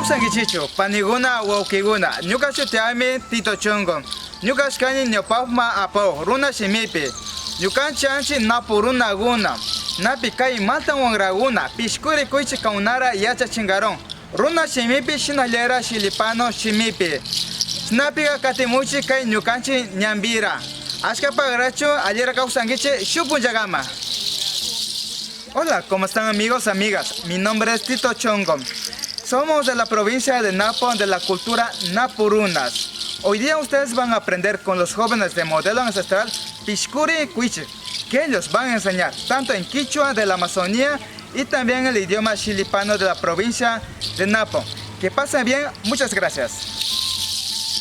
Kausangichichu, paniguna waukiguna, nyukachu teami Tito Chongo, nyukashkani nyopafma apo, runa shimipi, nyukanchanchi napu runa guna, napi kai matan wangraguna, pishkuri kuichi kaunara yacha chingaron, runa shimipi shinalera shilipano shimipi, snapiga katimuchi kai nyukanchi nyambira, ashka pagaracho alera kausangiche shupunjagama. Hola, ¿cómo están amigos, amigas? Mi nombre es Tito Chongo. Somos de la provincia de Napo, de la cultura napurunas. Hoy día ustedes van a aprender con los jóvenes de modelo ancestral Pishkuri Cuiche, que ellos van a enseñar tanto en quichua de la Amazonía y también el idioma chilipano de la provincia de Napo. Que pasen bien, muchas gracias.